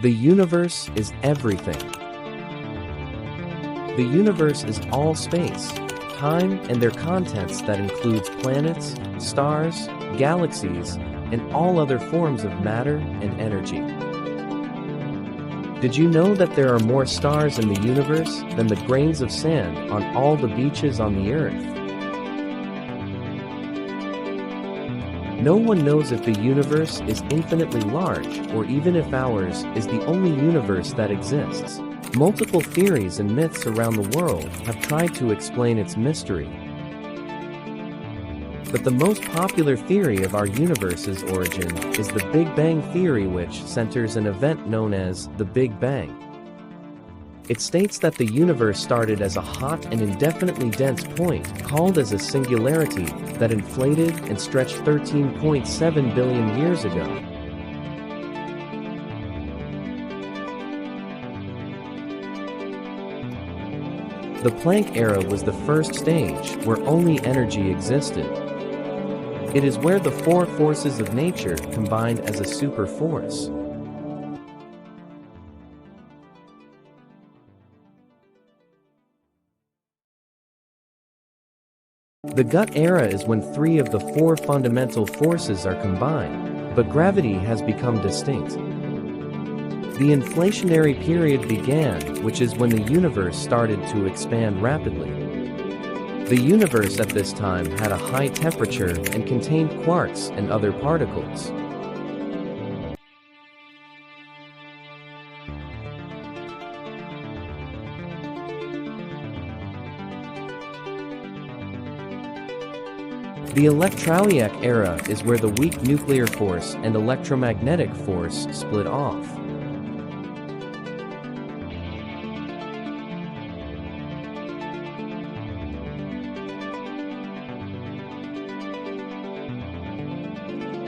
The universe is everything. The universe is all space, time, and their contents that includes planets, stars, galaxies, and all other forms of matter and energy. Did you know that there are more stars in the universe than the grains of sand on all the beaches on the Earth? No one knows if the universe is infinitely large or even if ours is the only universe that exists. Multiple theories and myths around the world have tried to explain its mystery. But the most popular theory of our universe's origin is the Big Bang Theory, which centers an event known as the Big Bang. It states that the universe started as a hot and indefinitely dense point called as a singularity that inflated and stretched 13.7 billion years ago. The Planck era was the first stage where only energy existed. It is where the four forces of nature combined as a super force. The Gut era is when three of the four fundamental forces are combined, but gravity has become distinct. The inflationary period began, which is when the universe started to expand rapidly. The universe at this time had a high temperature and contained quarks and other particles. The Electraliac era is where the weak nuclear force and electromagnetic force split off.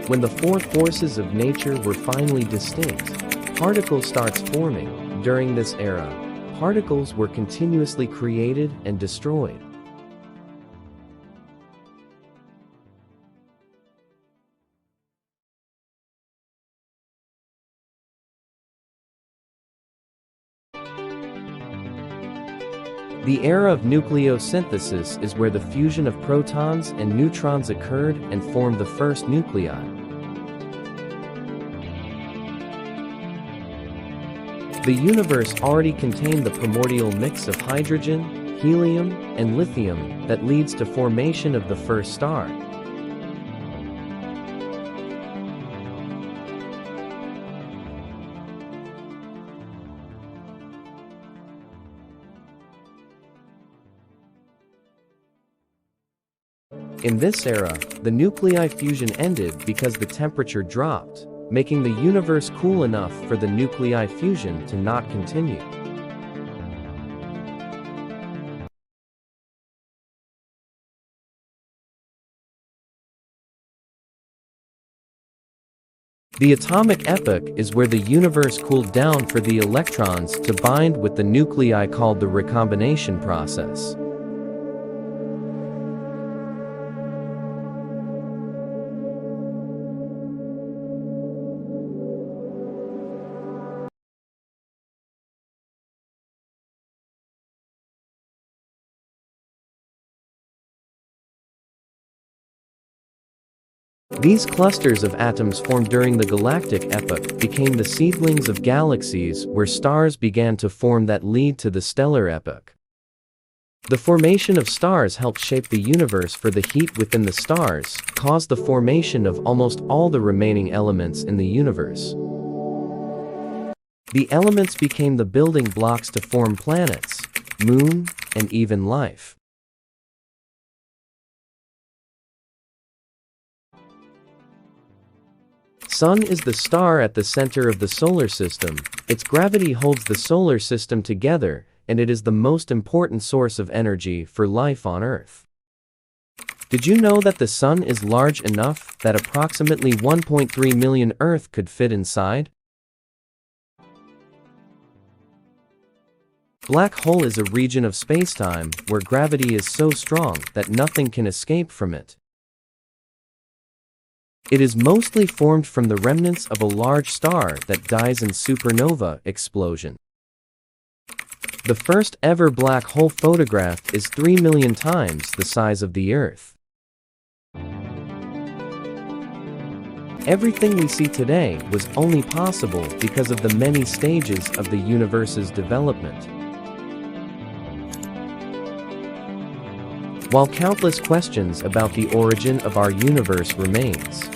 When the four forces of nature were finally distinct, particles starts forming. During this era, particles were continuously created and destroyed. The era of nucleosynthesis is where the fusion of protons and neutrons occurred and formed the first nuclei. The universe already contained the primordial mix of hydrogen, helium, and lithium that leads to formation of the first star. In this era, the nuclei fusion ended because the temperature dropped, making the universe cool enough for the nuclei fusion to not continue. The atomic epoch is where the universe cooled down for the electrons to bind with the nuclei, called the recombination process. These clusters of atoms formed during the galactic epoch became the seedlings of galaxies, where stars began to form that lead to the stellar epoch. The formation of stars helped shape the universe, for the heat within the stars caused the formation of almost all the remaining elements in the universe. The elements became the building blocks to form planets, moon, and even life. Sun is the star at the center of the solar system. Its gravity holds the solar system together, and it is the most important source of energy for life on Earth. Did you know that the Sun is large enough that approximately 1.3 million Earth could fit inside? Black hole is a region of spacetime where gravity is so strong that nothing can escape from it. It is mostly formed from the remnants of a large star that dies in supernova explosion. The first ever black hole photographed is 3 million times the size of the Earth. Everything we see today was only possible because of the many stages of the universe's development. While countless questions about the origin of our universe remains,